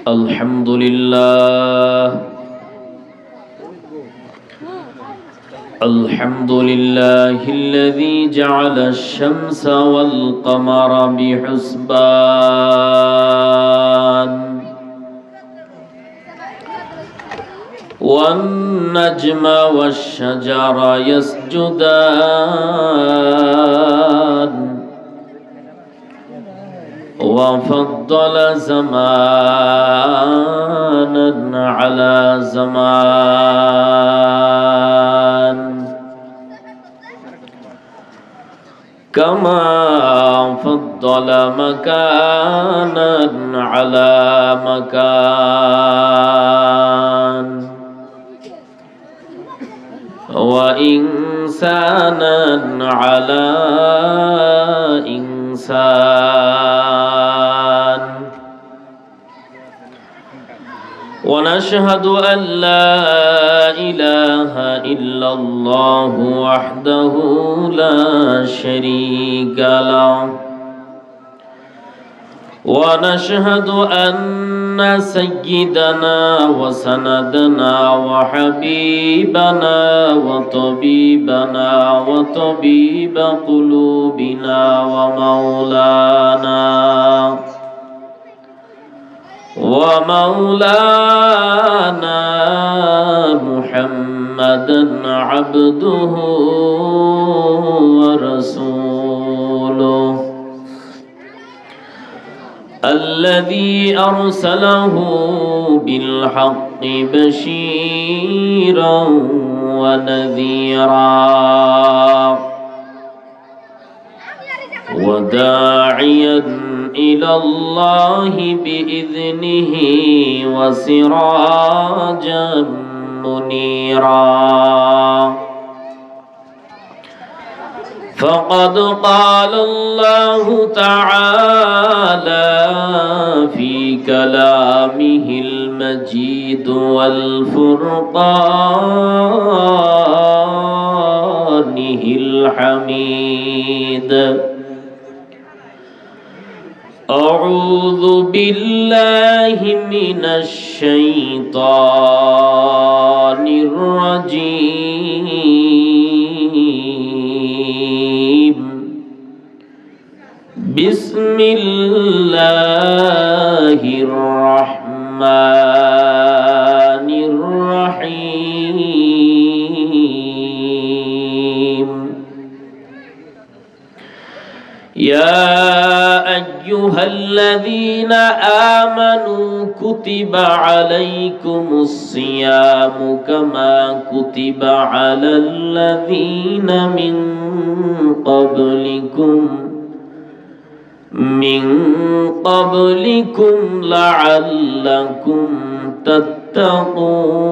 الحمد لله الحمد لله الذي جعل الشمس والقمر بحسبان والنجم والشجر يسجدان وفضل زمانا على زمان كما فضل مكانا على مكان وإنسانا على إنسان ونشهد أن لا إله إلا الله وحده لا شريك له ونشهد أن سيدنا وسندنا وحبيبنا وطبيبنا وطبيب قلوبنا ومولانا محمدا عبده ورسوله الذي أرسله بالحق بشيرا ونذيرا وداعيا إلى الله بإذنه وسراجا منيرا فقد قال الله تعالى في كلامه المجيد والفرقانه الحميد أعوذ بالله من الشيطان الرجيم بسم الله الرحمن الرحيم يا أيها الذين آمنوا كتب عليكم الصيام كما كتب على الذين من قبلكم لعلكم تتقون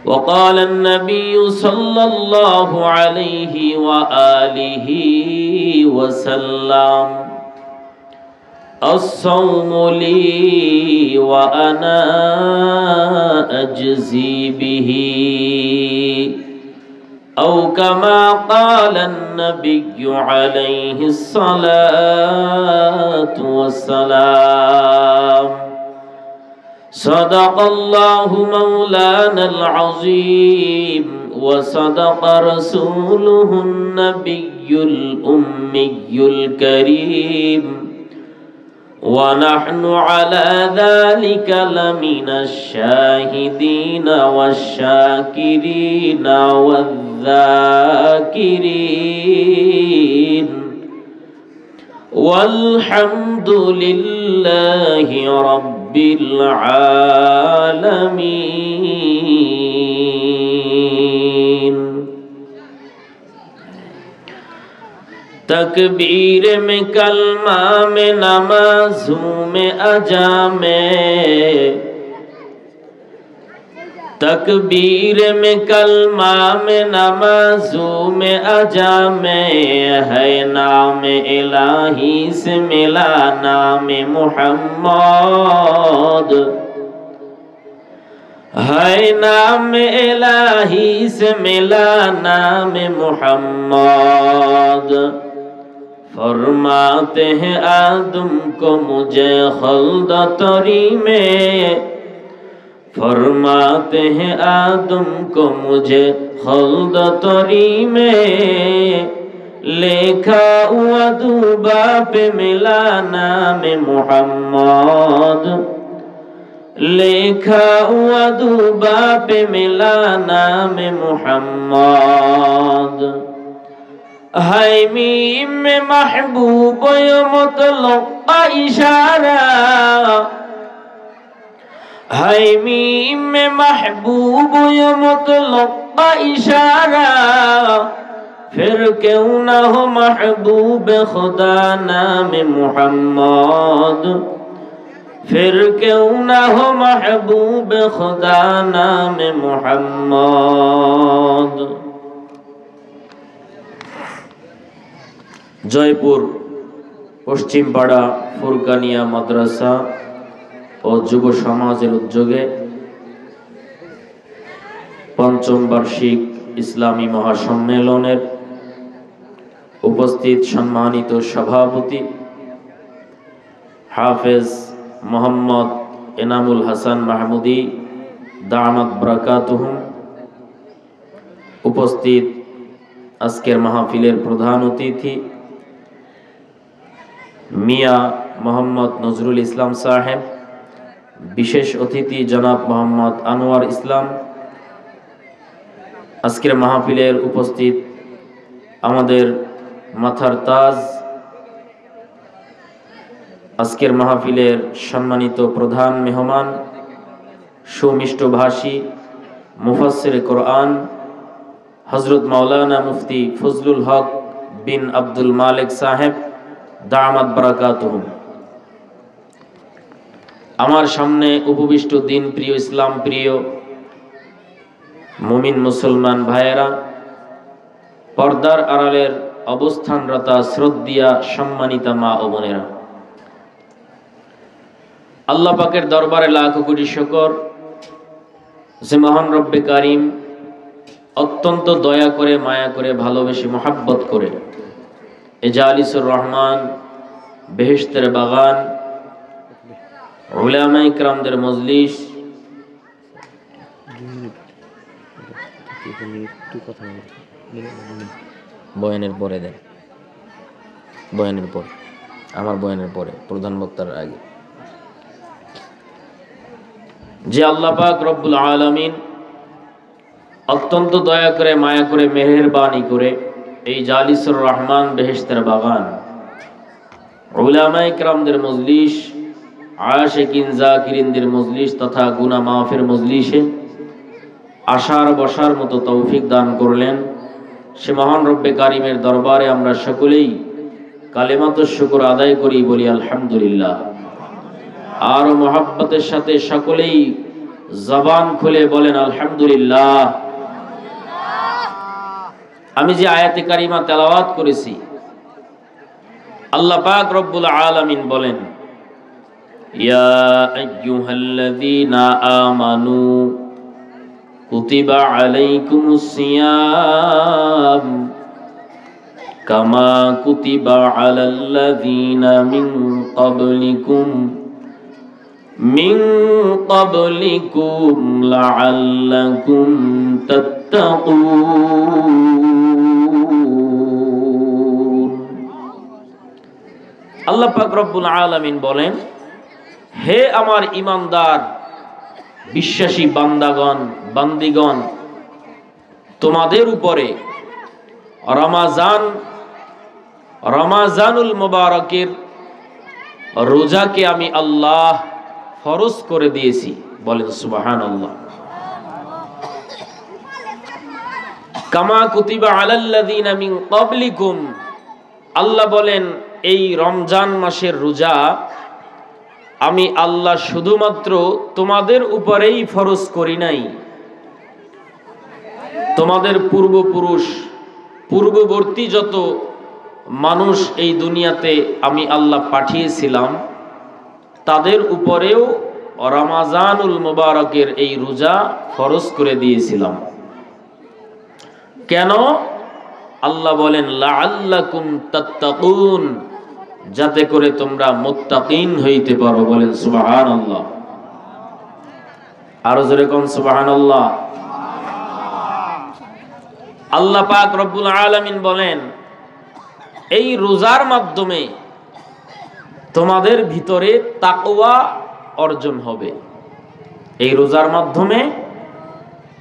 وقال النبي صلى الله عليه وآله وسلم الصوم لي وأنا أجزي به أو كما قال النبي عليه الصلاة والسلام صدق الله مولانا العظيم وصدق رسوله النبي الأمي الكريم ونحن على ذلك لمن الشاهدين والشاكرين والذاكرين والحمد لله رب العالمين तकबीर में कलमा में नमाज़ों में अजा में तकबीर में कलमा में नमाज़ों में अजा में है नाम इलाही से मिला नाम मुहम्मद है नाम इलाही से मिला नाम मुहम्मद फरमाते हैं आदम को मुझे खल्द तरी में, फरमाते हैं आदम को मुझे खल्द तरी में, लेखा हुआ दूबा पे मिला नाम मोहम्मद, लेखा हुआ दूबा पे मिला नाम मोहम्मद। है मीम में महबूब मतलब का इशारा, है मीम में महबूब मतलब का इशारा, फिर क्यों ना हो महबूब खुदा नाम मोहम्मद, फिर क्यों ना हो महबूब खुदा नाम मोहम्मद। जयपुर पश्चिम पाड़ा फुरकानिया माद्रासा और युव समाजेर उद्योगे पंचम वार्षिक इस्लामी महासम्मेलनेर उपस्थित सम्मानित सभापति हाफेज मोहम्मद एनामुल हसन महमूदी दामत बरकातुहुम, उपस्थित आजकेर महफिलेर प्रधान अतिथि मिया मोहम्मद नजरुल इस्लाम साहेब, विशेष अतिथि जनाब मोहम्मद आनोयार इस्लाम, आजकेर महफिलेर उपस्थित आमादेर माथार ताज, आजकेर महफिलेर सम्मानित प्रधान मेहमान सुमिष्टभाषी मुफस्सिर कुरआन हजरत मौलाना मुफ्ती फजलुल हक बिन अब्दुल मालिक साहेब दामत बरकातुहुम। आमार सामने उपविष्ट दिन प्रिय इस्लाम प्रिय मुमिन मुसलमान भाइयेरा, पर्दार आड़ालेर अवस्थानरता श्रद्धिया सम्मानिता मा ओ बोनेरा, आल्लाह पाकेर दरबारे लाखो कोटी शुकर जे महान रब्बे कारिम अत्यंत दया करे माया करे भालोबेशे मोहब्बत करे ए जालिसुर रहमान बेहेश्तेर बागान उलामाए किरामदेर मजलिस बयानेर परे देन, बयानेर परे आमार बयानेर परे प्रधान बक्तार आगे जे आल्लाह पाक रब्बुल आलामीन अत्यंत दया करे माया करे मेहरबानी करे এই জালিসুর রহমান বেহেশতের বাগান উলামায়ে কিরামদের মজলিস আশিকিন জাকিরিনদের মজলিস তথা গুনাহ মাফের মজলিসে আসার বসার মতো তৌফিক দান করলেন সে মহান রব্বে কারিমের দরবারে আমরা সকলেই কালেমাতুশ শুকর আদায় করি, বলি আলহামদুলিল্লাহ। আর মুহাব্বতের সাথে সকলেই জবান খুলে বলেন আলহামদুলিল্লাহ। আমি যে আয়াতে কারিমা তেলাওয়াত করেছি, আল্লাহ পাক রব্বুল আলামিন বলেন ইয়া আইয়ুহাল্লাযীনা আমানু কুতিবা আলাইকুমুস সিয়াম কামা কুতিবা আলাল্লাযীনা মিন ক্বাবলিকুম লাআল্লাকুম তাত্তাকুন। আল্লাহ পাক রব্বুল আলামিন বলেন, হে আমার ঈমানদার বিশ্বাসী বান্দাগণ বান্দিগণ, তোমাদের উপরে রমাজানুল মুবারকের রোজাকে আমি আল্লাহ ফরজ করে দিয়েছি। বলেন সুবহানাল্লাহ। কামা কুতিবা আলাল্লাযীনা মিন ক্বাবলিকুম, আল্লাহ বলেন এই রমজান মাসের রোজা আমি আল্লাহ শুধুমাত্র তোমাদের উপরেই ফরজ করি নাই, তোমাদের পূর্বপুরুষ পূর্ববর্তী যত মানুষ এই দুনিয়াতে আমি আল্লাহ পাঠিয়েছিলাম তাদের উপরেও রমাজানুল মুবারকের এই রোজা ফরজ করে দিয়েছিলাম। কেন? আল্লাহ বলেন লাআল্লাকুম তাত্তাকুন, যাতে করে তোমরা মুত্তাকিন হইতে পারো। বলেন সুবহানাল্লাহ। আরো জোরে কোন সুবহানাল্লাহ। আল্লাহ পাক রব্বুল আলামিন বলেন এই রোজার মাধ্যমে তোমাদের ভিতরে তাকওয়া অর্জন হবে। এই রোজার মাধ্যমে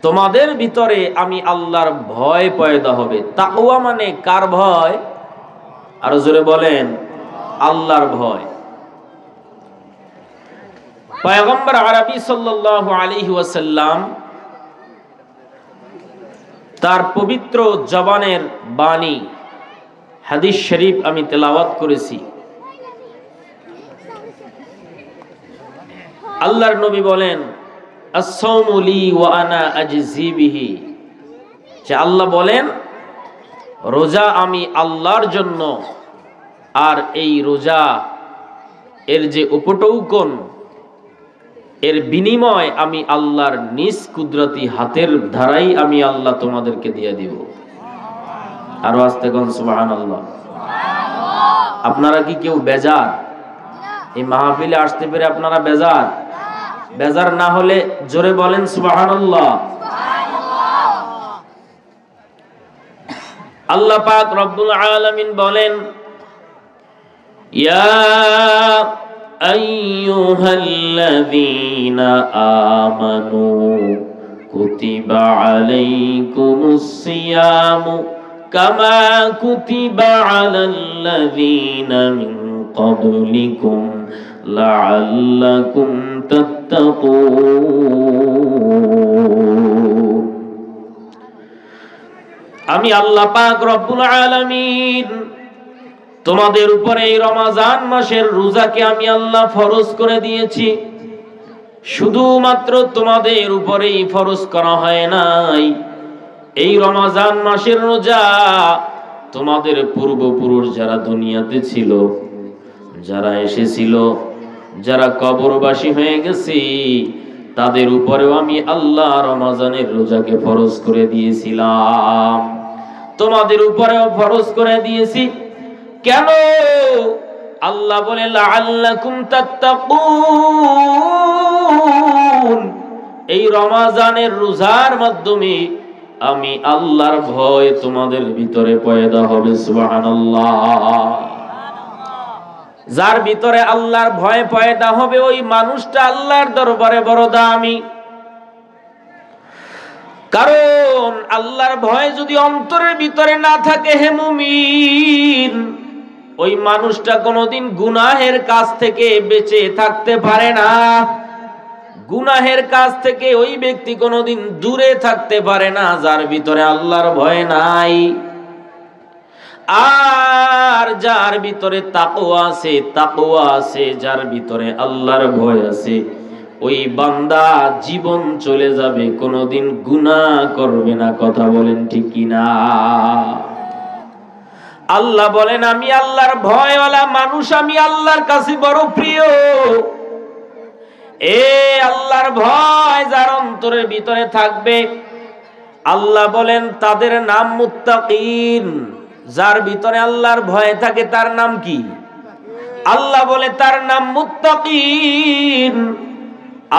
তোমাদের ভিতরে আমি আল্লাহর ভয় পয়দা হবে। তাকওয়া মানে কার ভয়? আরো জোরে বলেন, আল্লাহর ভয়। পয়গম্বর আরবি সাল্লাল্লাহু আলাইহি ওয়াসাল্লাম তার পবিত্র জবানের বাণী হাদিস শরীফ আমি তেলাওয়াত করেছি। আল্লাহর নবী বলেন আস-সাওমু লি ওয়া আনা আজজি বিহি, যে আল্লাহ বলেন রোজা আমি আল্লাহর জন্য, আর এই রোজা এর যে উপটৌকন, এর বিনিময় আমি আল্লাহর নিজ কুদরতি হাতের ধারাই আমি আল্লাহ তোমাদেরকে দিয়ে দিব। আরো আস্তে কোন সুবহানাল্লাহ। আপনারা কি কেউ বেজার? এই মাহফিলে আসতে পেরে আপনারা বেজার? বেজার না হলে জোরে বলেন সুবহানাল্লাহ। আল্লাহ পাক রব্বুল আলামিন বলেন ইয়া আইয়ুহাল্লাযীনা আমানু কুতিবা আলাইকুমুস সিয়ামু কামা কুতিবা আলাল্লাযীনা মিন ক্বাবলিকুম লাআল্লাকুম তাত্তাকুন। আমি আল্লাহ পাক রব্বুল আলামিন তোমাদের উপরে এই রমজান মাসের রোজাকে আমি আল্লাহ ফরজ করে দিয়েছি। শুধুমাত্র তোমাদের উপরেই ফরজ করা হয় নাই, এই রমজান মাসের রোজা তোমাদের পূর্বপুরুষ যারা দুনিয়াতে ছিল, যারা এসেছিল, যারা কবরবাসী হয়ে গেছে, তাদের উপরেও আমি আল্লাহ রমজানের রোজাকে ফরজ করে দিয়েছিলাম। তোমাদের উপরেও ফরজ করে দিয়েছি। কেন? আল্লাহ বলে লাআল্লাকুম তাত্তাকুন, এই রমজানের রোজার মাধ্যমে আমি আল্লাহর ভয় তোমাদের ভিতরে পয়দা হবে। সুবহানাল্লাহ। যার ভিতরে আল্লাহর ভয় পয়দা হবে ওই মানুষটা আল্লাহর দরবারে বড় দামি। কারণ আল্লাহর ভয় যদি অন্তরের ভিতরে না থাকে হে মুমিন, ওই মানুষটা কোনোদিন গুনাহের কাজ থেকে বেঁচে থাকতে পারে না। গুনাহের কাজ থেকে ওই ব্যক্তি কোনোদিন দূরে থাকতে পারে না যার ভিতরে আল্লাহর ভয় নাই। আর যার ভিতরে তাকওয়া আছে, যার ভিতরে আল্লাহর ভয় আছে, ওই বান্দা জীবন চলে যাবে, কোনোদিন গুনাহ করবে না। কথা বলেন ঠিক কিনা? আল্লাহ বলেন আমি আল্লাহর ভয়ওয়ালা মানুষ আমি আল্লাহর কাছে বড় প্রিয়। এ আল্লাহর ভয় যার অন্তরের ভিতরে থাকবে, আল্লাহ বলেন তাদের নাম মুত্তাকিন। যার ভিতরে আল্লাহর ভয় থাকে তার নাম কি? আল্লাহ বলে তার নাম মুত্তাকিন।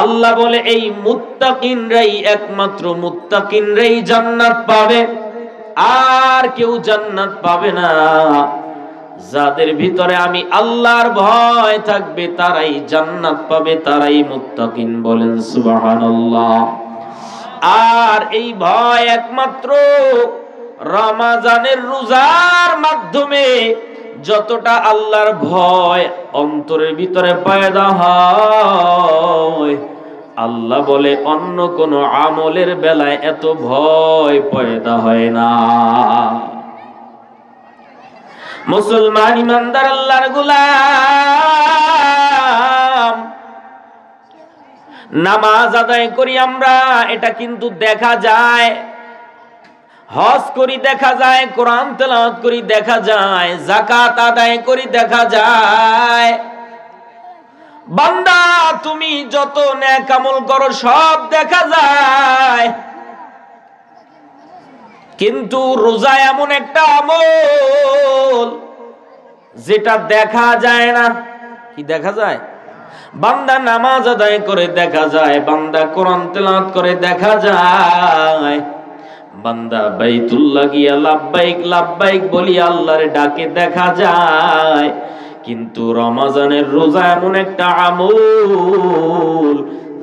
আল্লাহ বলে এই মুত্তাকিনরাই, একমাত্র মুত্তাকিনরাই জান্নাত পাবে, আর কেউ জান্নাত পাবে না। যাদের ভিতরে আমি আল্লাহর ভয় থাকবে তারাই জান্নাত পাবে, তারাই মুত্তাকিন। বলেন সুবহানাল্লাহ। আর এই ভয় একমাত্র রমজানের রোজার মাধ্যমে যতটা আল্লাহর ভয় অন্তরের ভিতরে পয়দা হয়, আল্লাহ বলে অন্য কোন আমলের বেলায় এত ভয় পয়দা হয় না। মুসলমান ইমানদার আল্লাহর গোলাম, নামাজ আদায় করি আমরা, এটা কিন্তু দেখা যায়। হজ করি দেখা যায়, কোরআন তেলাওয়াত করি দেখা যায়, যাকাত আদায় করি দেখা যায়। বান্দা তুমি যত নেক আমল করো সব দেখা যায়। কিন্তু রোজা এমন একটা আমল যেটা দেখা যায় না। কি দেখা যায়? বান্দা নামাজ আদায় করে দেখা যায়, বান্দা কোরআন তেলাওয়াত করে দেখা যায়, বান্দা বাইতুল্লাহ গিয়া লাব্বাইক লাব্বাইক বলি আল্লাহর ডাকে দেখা যায়। কিন্তু রমজানের রোজা এমন একটা আমল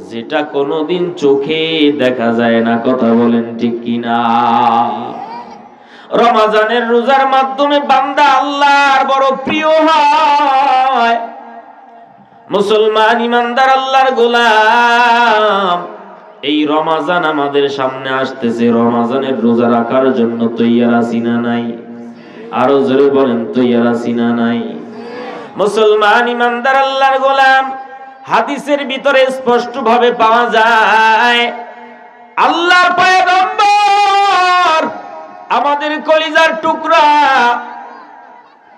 যেটা কোনোদিন চোখে দেখা যায় না। কথা বলেন ঠিক কিনা? রমজানের রোজার মাধ্যমে বান্দা আল্লাহর বড় প্রিয় হয়। মুসলমান ইমানদার আল্লাহর গোলাম, এই রমজান আমাদের সামনে আসতেছে, রমজানের রোজা রাখার জন্য তৈয়ার আছি না নাই? আরো জোরে বলেন, তৈয়ার আছি না নাই? মুসলমান ইমানদার আল্লাহর গোলাম, হাদিসের ভিতরে স্পষ্ট ভাবে পাওয়া যায় আল্লাহর পয়গম্বর, আমাদের কলিজার টুকরা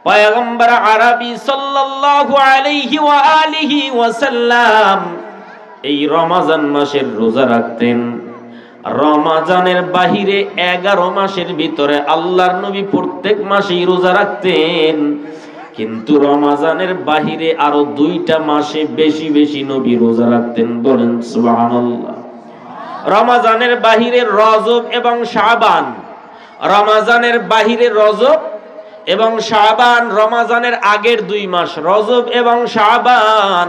পয়গম্বর আরবি সাল্লাল্লাহু আলাইহি ওয়া আলিহি ওয়াসাল্লাম এই রমজান মাসের রোজা রাখতেন। রমজানের বাহিরে 11 মাসের ভিতরে আল্লাহর নবী প্রত্যেক মাসেই রোজা রাখতেন, কিন্তু রমজানের বাহিরে আরো 2টা মাসে বেশি বেশি নবী রোজা রাখতেন। বলেন সুবহানাল্লাহ। রমজানের বাহিরে রজব এবং শাবান, রমজানের বাহিরে রজব এবং শাবান, রমজানের আগের 2 মাস রজব এবং শাবান,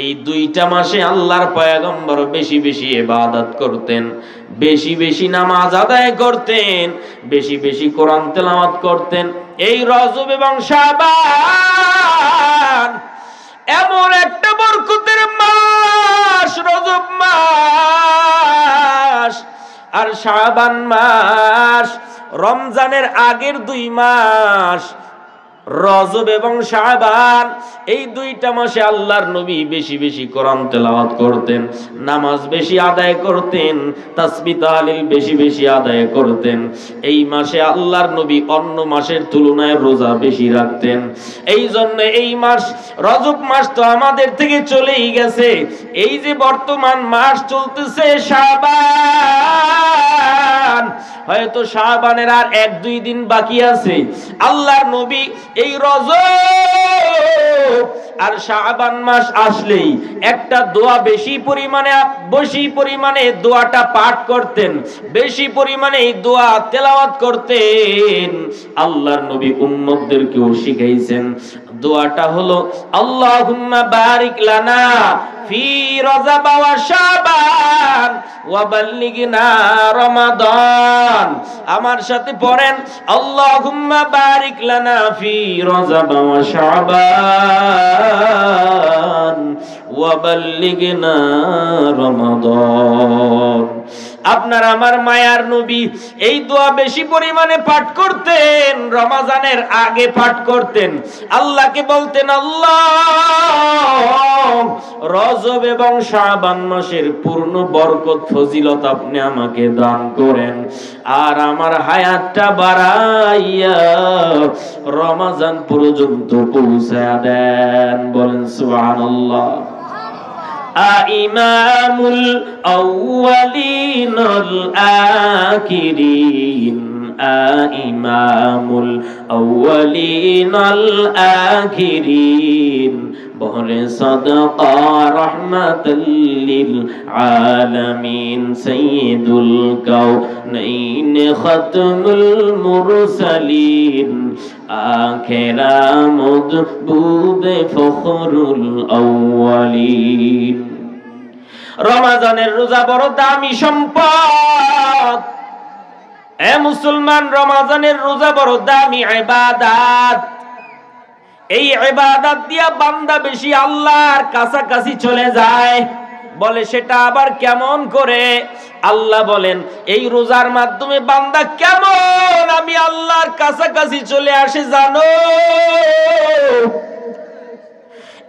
এই 2টা মাসে আল্লাহর পয়গম্বর বেশি বেশি ইবাদত করতেন, বেশি বেশি নামাজ আদায় করতেন, বেশি বেশি কোরআন তেলাওয়াত করতেন। এই রজব এবং শাবান এমন একটা বরকতের মাস, রজব মাস আর শাবান মাস, রমজানের আগের 2 মাস রজব এবং শাবান, এই 2টা মাসে আল্লাহর নবী বেশি বেশি কোরআন তেলাওয়াত করতেন, নামাজ বেশি আদায় করতেন, তাসবিহ তাহলিল বেশি বেশি আদায় করতেন। এই মাসে আল্লাহর নবী অন্য মাসের তুলনায় রোজা বেশি রাখতেন। এই জন্য এই মাস, রজব মাস তো আমাদের থেকে চলেই গেছে, এই যে বর্তমান মাস চলতেছে শাবান, হয়তো শাবানের আর 1-2 দিন বাকি আছে। আল্লাহর নবী এই রজব আর শাবান মাস আসলেই একটা দোয়া বেশি পরিমাণে দোয়াটা পাঠ করতেন, বেশি পরিমাণে এই দোয়া তেলাওয়াত করতেন। আল্লাহর নবী উম্মতদেরকেও শিখাইছেন। দোয়াটা হলো আল্লাহুম্মা বারিক লানা ফি রজব ওয়া শাবান ওয়া বাল্লিগনা রমাদান। আমার সাথে পড়েন, আল্লাহুম্মা বারিক লানা ফি রজব ওয়া শাবান ওয়া বাল্লিগনা রমাদান। আপনার আমার মায়ার নবী এই দোয়া বেশি পরিমাণে পাঠ করতেন, রমজানের আগে পাঠ করতেন। আল্লাহকে বলতেন, আল্লাহ রজব এবং শাবান মাসের পূর্ণ বরকত ফজিলত আপনি আমাকে দান করেন, আর আমার হায়াতটা বাড়াইয়া রমজান পর্যন্ত পৌঁছায়া দেন। বলেন সুবহানাল্লাহ। ইমামুল আউয়ালিনাল আখিরিন, ইমামুল আউয়ালিনাল আখিরিন, বহরে সাদাকা রাহমাতাল লিল আলামিন, সাইয়্যিদুল কাউনাইন খাতমুল মুরসালিন, আখিরা মুদবুবে ফখরুল আউয়ালিন। রমজানের রোজা বড় দামি সম্পদ। এ মুসলমান, রমজানের রোজা বড় দামি ইবাদত। এই ইবাদত দিয়া বান্দা বেশি আল্লাহর কাছাকাছি চলে যায়। বলে সেটা আবার কেমন করে? আল্লাহ বলেন, এই রোজার মাধ্যমে বান্দা কেমন আমি আল্লাহর কাছাকাছি চলে আসে জানো?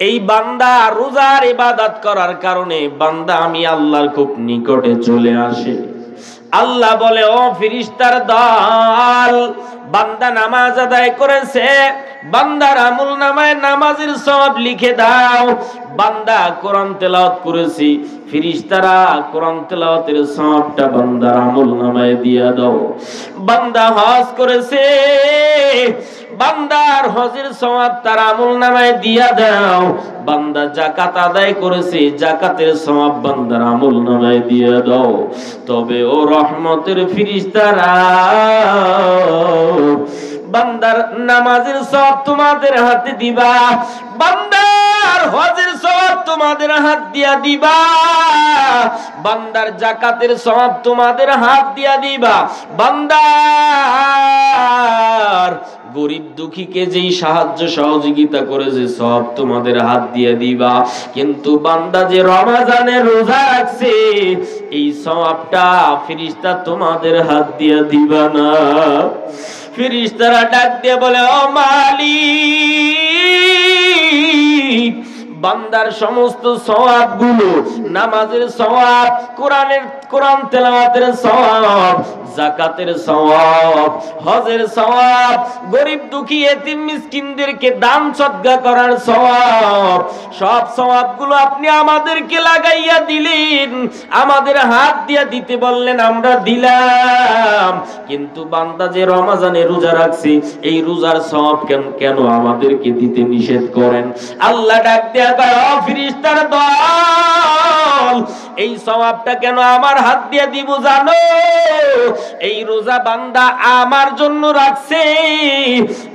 এই বান্দা রোজার ইবাদত করার কারণে বান্দা আমি আল্লাহর খুব নিকটে চলে আসে। আল্লাহ বলে, ও ফেরেশতার দল, বান্দা নামাজ আদায় করেছে, বান্দার আমলনামায় নামাজের সওয়াব লিখে দাও। বান্দা কোরআন তেলাওয়াত করেছি, ফেরেশতারা কোরআন তেলাওয়াতের সওয়াবটা বান্দার আমলনামায় দিয়া দাও। বান্দা হজ করেছে, বান্দার হজের সওয়াব তার আমলনামায় দিয়া দাও। বান্দা যাকাত আদায় করেছে, যাকাতের সওয়াব বান্দার আমলনামায় দিয়া দাও। তবে ও রহমতের ফেরেশতারা, বান্দার নামাজের সওয়াব তোমাদের হাতে দিবা, বান্দার হজের সওয়াব তোমাদের হাত দিয়া দিবা, বান্দার যাকাতের সওয়াব তোমাদের হাত দিয়া দিবা, বান্দার গরিব দুঃখীকে যেই সাহায্য সহযোগিতা করেছে সব তোমাদের হাত দিয়ে দিবা। কিন্তু বান্দা যে রমজানে রোজা রাখছে, এই সওয়াবটা ফেরেশতা তোমাদের হাত দিয়ে দিবা না। ফেরেশতারা ডাক দিয়ে বলে, ও মালিক, বান্দার সমস্ত সওয়াব গুলো, নামাজের সওয়াব, কোরআন তেলাওয়াতের সওয়াব, যাকাতের সওয়াব, হজের সওয়াব, গরিব দুঃখী এতিম মিসকিনদেরকে দান সদকা করার সওয়াব, সব সওয়াবগুলো আপনি আমাদেরকে লাগাইয়া দিলেন, আমাদের হাত দিয়া দিতে বললেন, আমরা দিলাম। কিন্তু বান্দা যে রমজানে রোজা রাখছে, এই রোজার সওয়াব কেন আমাদেরকে দিতে নিষেধ করেন? আল্লাহ ডাক দেয়া কয়, ও ফেরেশতার দল, এই সওয়াবটা কেন আমার হাত দিয়ে দিব জানো? এই রোজা বান্দা আমার জন্য রাখছে,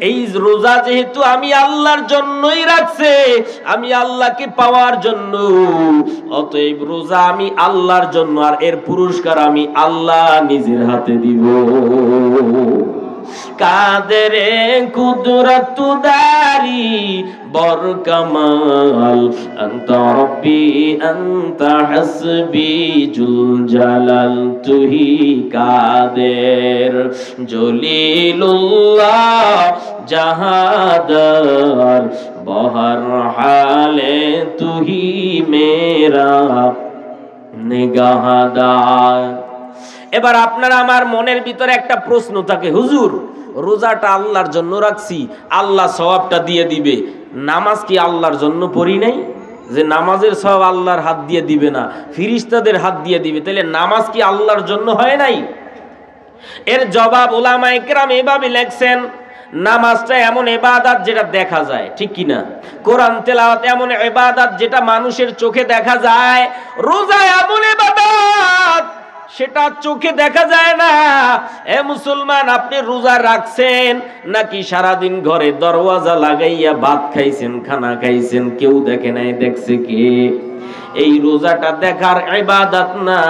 এই রোজা যেহেতু আমি আল্লাহর জন্যই রাখছে, আমি আল্লাহকে পাওয়ার জন্য, অতএব রোজা আমি আল্লাহর জন্য, আর এর পুরস্কার আমি আল্লাহ নিজের হাতে দিব। কাদেরে কুদরত দারি বরকামাল, আনতা রব্বি আনতা হাসবি জুল জালাল, তুহি কাদের জলিলুল্লাহ জাহাদার, বহর হালে তুহি মেরা নিগাহদার। এবার আপনার আমার মনের ভিতরে একটা প্রশ্ন থাকে, হুজুর রোজাটা আল্লাহর জন্য রাখছি, আল্লাহ সওয়াবটা দিয়ে দিবে, নামাজ কি আল্লাহর জন্য পড়ি নাই? যে নামাজের সওয়াব আল্লাহর হাত দিয়ে দিবে না, ফেরেশতাদের হাত দিয়ে দিবে, তাহলে নামাজ কি আল্লাহর জন্য হয় নাই? এর জবাব উলামায়ে কেরাম এভাবে লেখছেন, নামাজটা এমন ইবাদত যেটা দেখা যায়, ঠিক কি না? কোরআন তেলাওয়াত এমন ইবাদত যেটা মানুষের চোখে দেখা যায়, রোজা এমন ইবাদত সেটা চোখে দেখা যায় না। এ মুসলমান, আপনি রোজা রাখছেন নাকি সারাদিন ঘরে দরওয়াজা লাগাইয়া ভাত খাইছেন, খানা খাইছেন, কেউ দেখে নাই? দেখছে কে? এই রোজাটা দেখার ইবাদত না।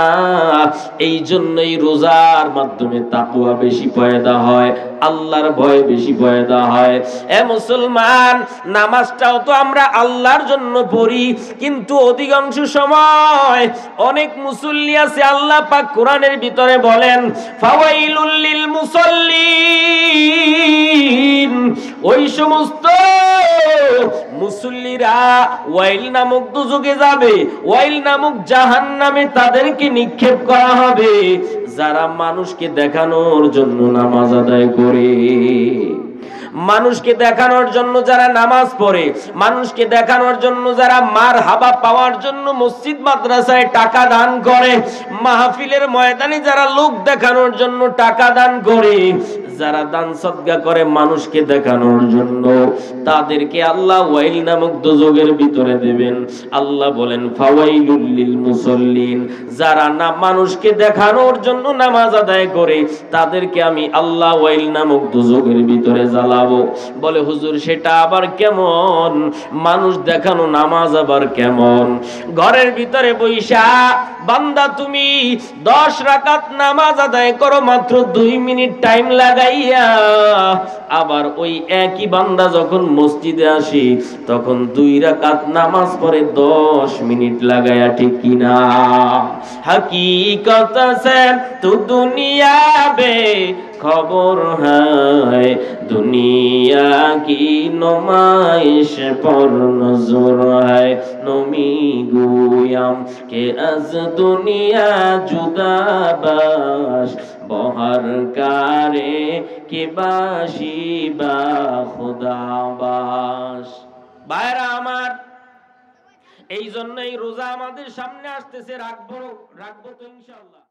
এই জন্যই রোজার মাধ্যমে তাকওয়া বেশি পয়দা হয়, আল্লাহর ভয় বেশি পয়দা হয়। এ মুসলমান, নামাজটাও তো আমরা আল্লাহর জন্য পড়ি, কিন্তু অধিকাংশ সময় অনেক মুসল্লি আছে, আল্লাহ পাক কোরআনের ভিতরে বলেন, ফাওয়াইলুল লিল মুসাল্লিন, ওই সমস্ত মুসল্লিরা ওয়াইল নামক দুজকে যাবে, ওয়াইল নামক জাহান্নামে তাদেরকে নিক্ষেপ করা হবে, যারা মানুষকে দেখানোর জন্য নামাজ আদায় করে। মানুষকে দেখানোর জন্য যারা নামাজ পড়ে, মানুষকে দেখানোর জন্য যারা মার হাবা পাওয়ার জন্য মসজিদ মাদ্রাসায় টাকা দান করে, মাহফিলের ময়দানে যারা লোক দেখানোর জন্য টাকা দান করে, যারা দান সদকা করে মানুষকে দেখানোর জন্য, তাদেরকে আল্লাহ ওয়াইল নামক দোজখের ভিতরে দেবেন। আল্লাহ বলেন, ফাওয়াইলুল লিল মুসাল্লিন, যারা না মানুষকে দেখানোর জন্য নামাজ আদায় করে, তাদেরকে আমি আল্লাহ ওয়াইল নামক দোজখের ভিতরে জ্বালাবো। বলে, হুজুর সেটা আবার কেমন? মানুষ দেখানো নামাজ আবার কেমন? ঘরের ভিতরে বৈশা বান্দা তুমি 10 রাকাত নামাজ আদায় করো মাত্র 2 মিনিট টাইম লাগাইয়া, আবার ওই একই বান্দা যখন মসজিদে আসি তখন 2 রাকাত নামাজ পড়ে 10 মিনিট লাগায়া, ঠিক কিনা? हकीकत से तू दुनिया बे खबर है, दुनिया की नुमाइश पर नजर है। नमी गोयाम के अज दुनिया जुदा बाश, बहर कारे के बाशी बा खुदा बाश। भाईरा आमार, এই জন্যই রোজা আমাদের সামনে আসতেছে, রাখবো তো ইনশাআল্লাহ।